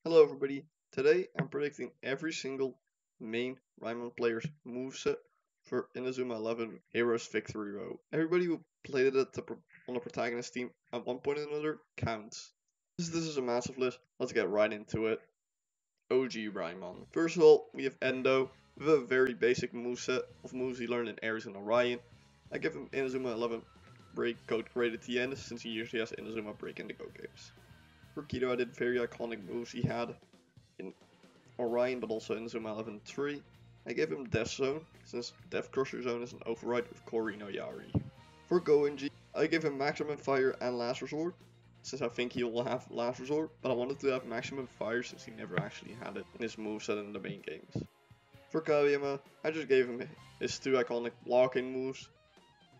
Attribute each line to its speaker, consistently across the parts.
Speaker 1: Hello everybody, today I'm predicting every single main Raimon player's moveset for Inazuma 11 Heroes Victory Row. Everybody who played it on the protagonist team at one point or another counts. Since this is a massive list, let's get right into it. OG Raimon. First of all, we have Endo with a very basic moveset of moves he learned in Ares and Orion. I give him Inazuma 11 break code grade at the end since he usually has Inazuma break in the Go games. For Kido, I did very iconic moves he had in Orion, but also in Zuma 11-3. I gave him Death Zone, since Death Crusher Zone is an override with Kori no Yari. For Goenji, I gave him Maximum Fire and Last Resort, since I think he will have Last Resort, but I wanted to have Maximum Fire since he never actually had it in his moveset in the main games. For Kageyama, I just gave him his two iconic blocking moves,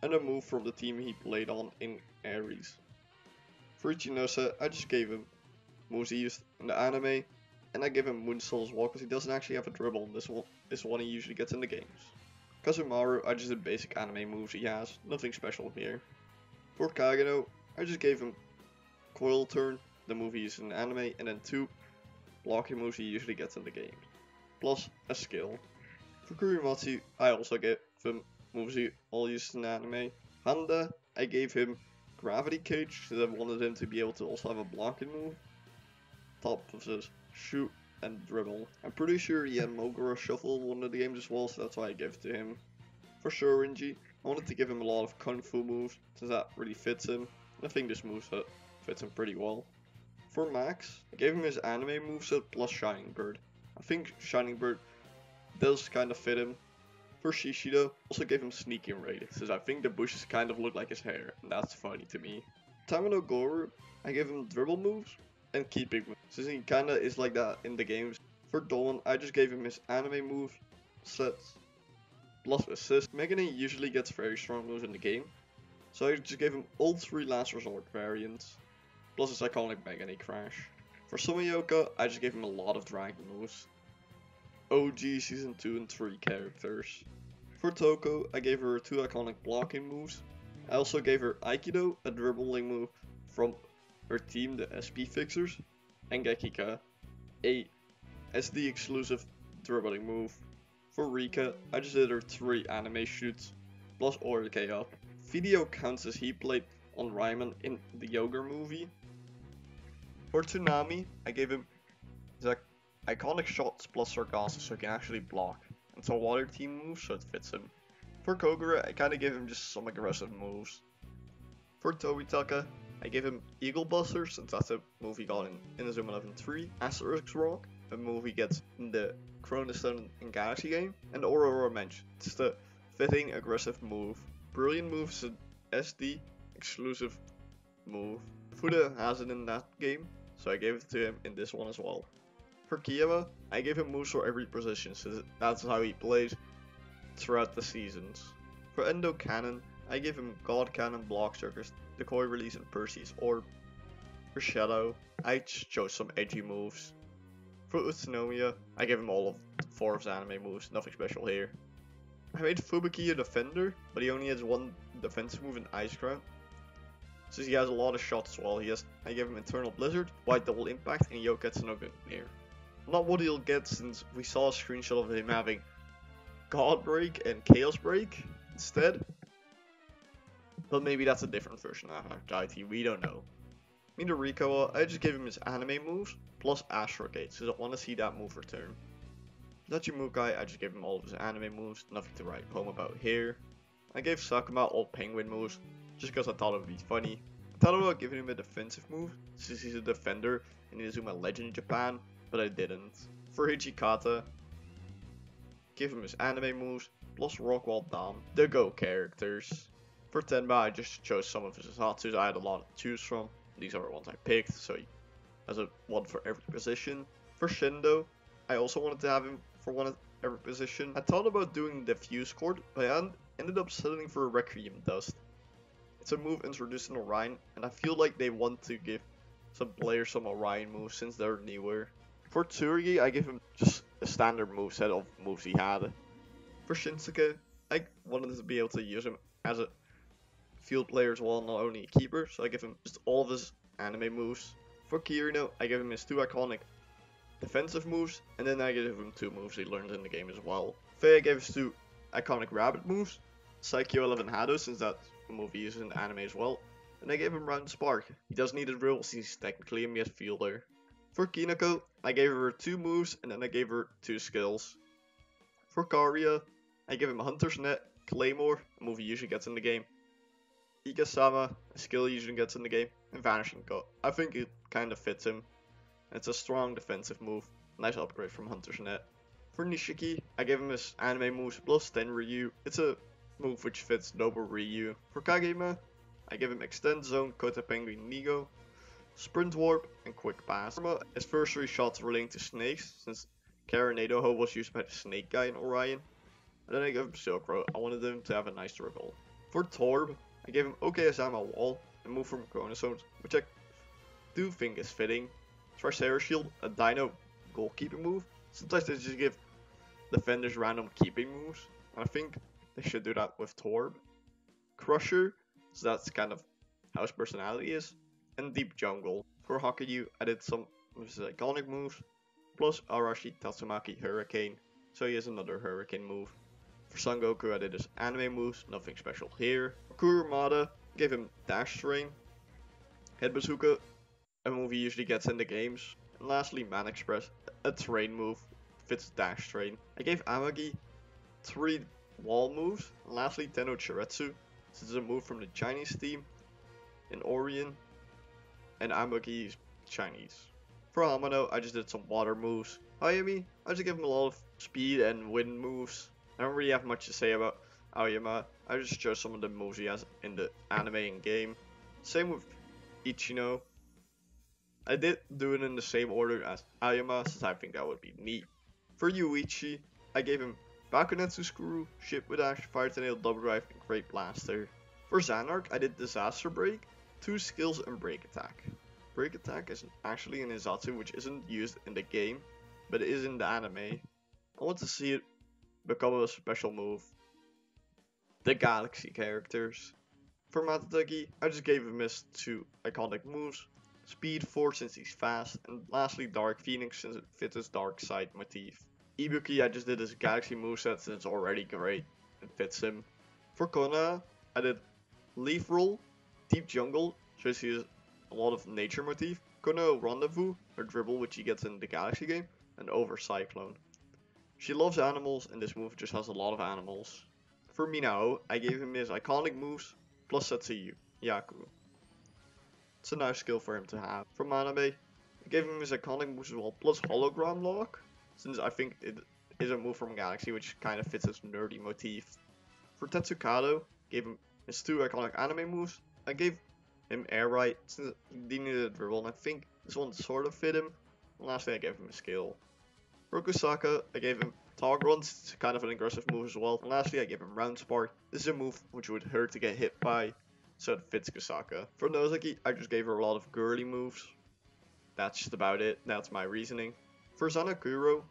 Speaker 1: and a move from the team he played on in Ares. For Ichinose, I just gave him moves he used in the anime, and I give him Moonsault as well because he doesn't actually have a dribble in this one he usually gets in the games. Kazumaru, I just did basic anime moves he has, nothing special here. For Kageno, I just gave him Coil Turn, the move he used in the anime, and then two blocking moves he usually gets in the games, plus a skill. For Kurimatsu, I also gave him moves he all used in the anime. Handa, I gave him Gravity Cage because I wanted him to be able to also have a blocking move. Top of his shoot and dribble. I'm pretty sure he had Mogura Shuffle in one of the games as well, so that's why I give it to him. For Shorinji, I wanted to give him a lot of Kung Fu moves since that really fits him. And I think this moveset fits him pretty well. For Max, I gave him his anime moveset plus Shining Bird. I think Shining Bird does kind of fit him. For Shishido, also gave him Sneaking Raid, since I think the bushes kind of look like his hair, and that's funny to me. Tamino Goru, I gave him dribble moves and keeping moves, since he kinda is like that in the games. For Dolan, I just gave him his anime move sets plus assist. Megane usually gets very strong moves in the game, so I just gave him all three Last Resort variants, plus his iconic Megane Crash. For Sumayoka, I just gave him a lot of dragon moves. OG Season 2 and 3 characters. For Toko, I gave her two iconic blocking moves. I also gave her Aikido, a dribbling move from her team, the SP Fixers, and Gekika, a SD exclusive dribbling move. For Rika, I just did her three anime shoots, plus Orike up. Video counts as he played on Raimon in the Yoga movie. For Tsunami, I gave him his iconic shots plus Sargasso so he can actually block. And it's a water team move so it fits him. For Kogura, I kinda gave him just some aggressive moves. For Tobitaka, I gave him Eagle Buster since that's a move he got in Inazuma 11-3, Asterisk Rock, a move he gets in the Cronus Stone and Galaxy game, and Aurora Mensch. It's the fitting aggressive move. Brilliant move is an SD exclusive move. Fuda has it in that game, so I gave it to him in this one as well. For Kiyama, I gave him moves for every position, so that's how he plays throughout the seasons. For Endo Cannon, I gave him God Cannon, Block Circus, Decoy Release, and Perseus Orb. For Shadow, I chose some edgy moves. For Utsunomiya, I gave him all of four of his anime moves, nothing special here. I made Fubuki a defender, but he only has one defensive move in Ice Crown. Since he has a lot of shots as well, I gave him Eternal Blizzard, White Double Impact, and Yoketsu no Gungnir. Not what he'll get since we saw a screenshot of him having God Break and Chaos Break instead. But maybe that's a different version of IT, we don't know. Midorikawa, I just gave him his anime moves plus Astral Gate, since I want to see that move return. Dachimukai, I just gave him all of his anime moves, nothing to write a poem about here. I gave Sakuma all penguin moves, just because I thought it would be funny. I thought about giving him a defensive move, since he's a defender in Inazuma Legend in Japan, but I didn't. For Hijikata, give him his anime moves, plus Rockwall Dam, the Go characters. For Tenma, I just chose some of his Zatsus I had a lot to choose from. These are the ones I picked, so he has a one for every position. For Shindo, I also wanted to have him for one of every position. I thought about doing the Fuse Cord, but I ended up settling for a Requiem Dust. It's a move introduced in Orion, and I feel like they want to give some players some Orion moves since they're newer. For Tsurugi, I gave him just a standard moveset of moves he had. For Shinsuke, I wanted to be able to use him as a field player as well, not only a keeper, so I give him just all of his anime moves. For Kirino, I give him his two iconic defensive moves, and then I gave him 2 moves he learned in the game as well. Faye I gave us 2 iconic rabbit moves, Psycho 11 Hado, since that move he uses in the anime as well, and I gave him Round Spark. He does need a drill since he's technically a midfielder. For Kinako, I gave her 2 moves, and then I gave her 2 skills. For Karia, I gave him Hunter's Net, Claymore, a move he usually gets in the game, Ikasama, a skill he usually gets in the game, and Vanishing Cut. I think it kind of fits him. It's a strong defensive move, nice upgrade from Hunter's Net. For Nishiki, I gave him his anime moves plus 10 Ryu. It's a move which fits Noble Ryu. For Kagema, I gave him Extend Zone, Kota Penguin Nigo, Sprint Warp, and Quick Pass. His first 3 shots relating to snakes, since Karanado Ho was used by the snake guy in Orion. And then I gave him Silk Road. I wanted him to have a nice dribble. For Torb, I gave him Okayasama Wall, and move from Corona Zones, which I do think is fitting. Tricera Shield, a Dino goalkeeping move. Sometimes they just give defenders random keeping moves, and I think they should do that with Torb. Crusher, so that's kind of how his personality is. And Deep Jungle. For Hakuyu, I did some of his iconic moves, plus Arashi Tatsumaki Hurricane, so he has another Hurricane move. For Son Goku, I did his anime moves, nothing special here. For Kurumada, gave him Dash Train, Head Bazooka, a move he usually gets in the games. And lastly, Man Express, a train move, fits Dash Train. I gave Amagi 3 wall moves, and lastly Tenno Chiretsu, this is a move from the Chinese team in Orion, and Amagi is Chinese. For Hamano, I just did some water moves. Ayami, I just gave him a lot of speed and wind moves. I don't really have much to say about Aoyama, I just chose some of the moves he has in the anime and game. Same with Ichino. I did do it in the same order as Aoyama, since I think that would be neat. For Yuichi, I gave him Bakunetsu Screw, Ship with Ash, Fire Tornado, Double Drive, and Great Blaster. For Xanark, I did Disaster Break, 2 skills, and Break Attack. Break Attack is actually an Izatsu which isn't used in the game, but it is in the anime. I want to see it become a special move. The Galaxy characters. For Matataki, I just gave him his 2 iconic moves, Speed 4 since he's fast, and lastly Dark Phoenix since it fits his dark side motif. Ibuki, I just did his Galaxy moveset since it's already great, it fits him. For Kona, I did Leaf Roll, Deep Jungle, since he has a lot of nature motif, Kono Rendezvous, her dribble which he gets in the Galaxy game, and Over Cyclone. She loves animals, and this move just has a lot of animals. For Minao, I gave him his iconic moves, plus Setsuyu Yaku. It's a nice skill for him to have. For Manabe, I gave him his iconic moves as well, plus Hologram Lock, since I think it is a move from Galaxy which kind of fits his nerdy motif. For Tetsukado, gave him his 2 iconic anime moves. I gave him Air Right, since he needed a dribble, and I think this one sort of fit him. And lastly, I gave him a skill. For Kusaka, I gave him Tog Runs, it's kind of an aggressive move as well. And lastly, I gave him Round Spark. This is a move which would hurt to get hit by, so it fits Kusaka. For Nozaki, I just gave her a lot of girly moves. That's just about it, that's my reasoning. For Zanakuro,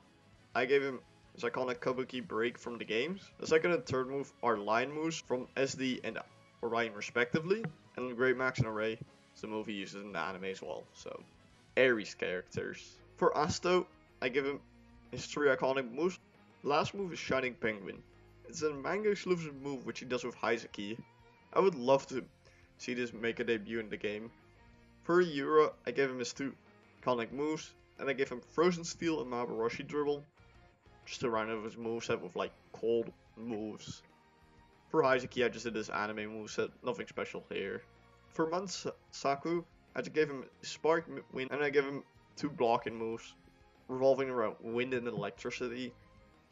Speaker 1: I gave him his iconic Kabuki break from the games. The second and third move are line moves from SD and Orion respectively. And Great Max and Array is the move he uses in the anime as well. So, Ares characters. For Asto, I give him his 3 iconic moves. The last move is Shining Penguin. It's a manga exclusive move which he does with Haizaki. I would love to see this make a debut in the game. For Yura, I gave him his 2 iconic moves, and I gave him Frozen Steel and Maboroshi Dribble, just to round out his moveset with like cold moves. For Haizaki, I just did his anime moveset, nothing special here. For Mansaku, I just gave him Spark Wind, and I gave him 2 blocking moves, revolving around wind and electricity.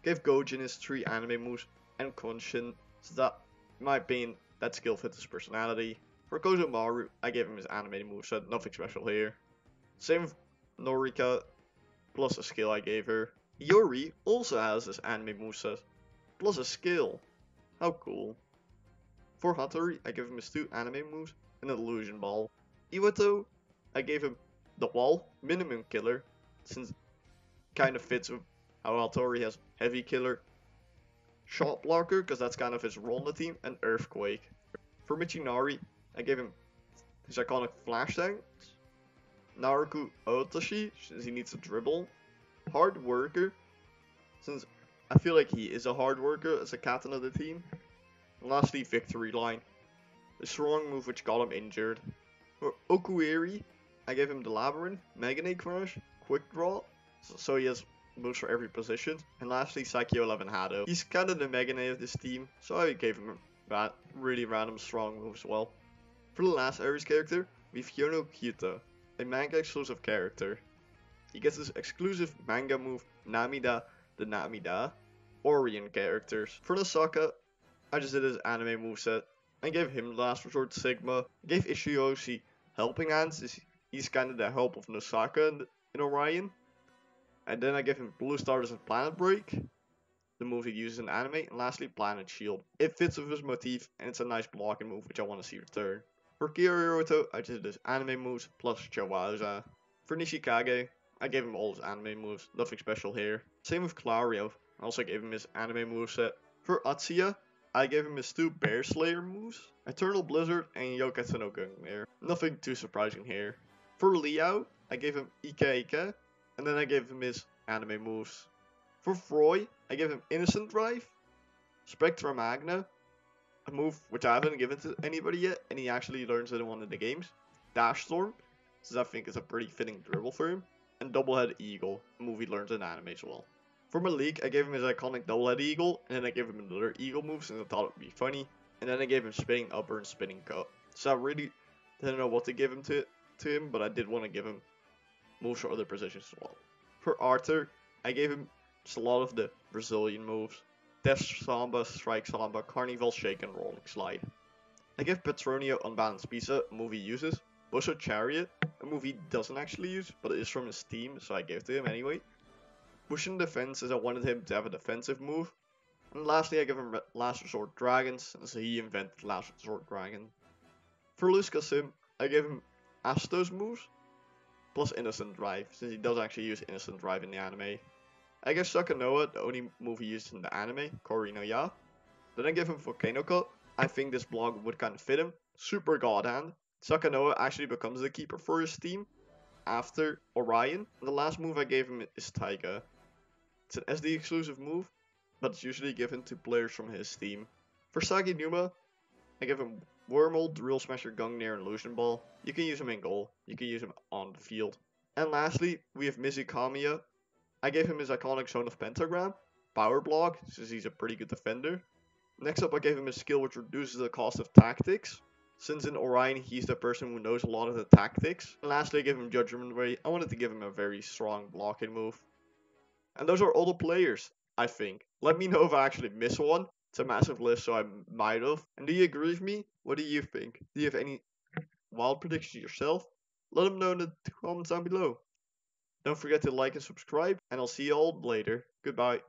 Speaker 1: Gave Gojin his 3 anime moves and Konshin, so that, in my opinion, that skill fits his personality. For Kozomaru, I gave him his anime moveset, nothing special here. Same with Norika, plus a skill I gave her. Yuri also has this anime moveset, plus a skill. How cool. For Hattori, I gave him his 2 anime moves and an illusion ball. Iwato, I gave him the wall, minimum killer, since it kind of fits with how Hattori has heavy killer, shot blocker, because that's kind of his role in the team, and earthquake. For Michinari, I gave him his iconic flash dance, Naruku Otoshi, since he needs a dribble, hard worker, since I feel like he is a hard worker as a captain of the team. And lastly, victory line, the strong move which got him injured. For Okuiri, I gave him the Labyrinth, Meganate Crash, Quick Draw, so he has moves for every position. And lastly, Psycho 11 Hado. He's kind of the Meganate of this team, so I gave him that really random strong move as well. For the last Ares character, we have Hyono Kyuta, a manga exclusive character. He gets his exclusive manga move, Namida the Namida, Orion characters. For the Sokka, I just did his anime moveset. I gave him Last Resort Sigma. I gave Ishioshi Helping Hands. He's kind of the help of Nosaka in Orion. And then I gave him Blue Stars and Planet Break, the move he uses in anime. And lastly, Planet Shield. It fits with his motif, and it's a nice blocking move which I want to see return. For Kyoto, I just did his anime moves plus Chihuahua. For Nishikage, I gave him all his anime moves, nothing special here. Same with Clario, I also gave him his anime moveset. For Atsuya, I gave him his 2 Bear Slayer moves, Eternal Blizzard and Yoketsu no Gungnir. Nothing too surprising here. For Liao, I gave him Ike Ike, and then I gave him his anime moves. For Froy, I gave him Innocent Drive, Spectra Magna, a move which I haven't given to anybody yet, and he actually learns it in one of the games. Dash Storm, since I think is a pretty fitting dribble for him. And Doublehead Eagle, a move he learns in anime as well. For Malik, I gave him his iconic Doublehead Eagle, and then I gave him another Eagle move since I thought it would be funny. And then I gave him Spinning Upper and Spinning Cut. So I really didn't know what to give him to him, but I did want to give him moves for other positions as well. For Arthur, I gave him just a lot of the Brazilian moves. Death Samba, Strike Samba, Carnival Shake, and Rolling Slide. I gave Petronio Unbalanced Pizza, a move he uses. Busho Chariot, a move he doesn't actually use, but it is from his team, so I gave it to him anyway. Bushin Defense, as I wanted him to have a defensive move. And lastly, I gave him Last Resort Dragons, so he invented Last Resort Dragon. For Sim, I gave him Astos moves, plus Innocent Drive, since he does actually use Innocent Drive in the anime. I gave Sakanoa, the only move he used in the anime, Kori no Ya. Then I gave him Volcano Cut. I think this block would kind of fit him. Super God Hand. Sakanoa actually becomes the keeper for his team after Orion. And the last move I gave him is Taiga. It's an SD exclusive move, but it's usually given to players from his team. For Saginuma, I give him Wormhole, Drill Smasher, Gungnir, and Illusion Ball. You can use him in goal, you can use him on the field. And lastly, we have Mizukamiya. I gave him his iconic Zone of Pentagram, Power Block, since he's a pretty good defender. Next up, I gave him a skill which reduces the cost of tactics, since in Orion he's the person who knows a lot of the tactics. And lastly, I gave him Judgment Ray. I wanted to give him a very strong blocking move. And those are all the players, I think. Let me know if I actually missed one. It's a massive list, so I might have. And do you agree with me? What do you think? Do you have any wild predictions yourself? Let them know in the comments down below. Don't forget to like and subscribe, and I'll see you all later. Goodbye.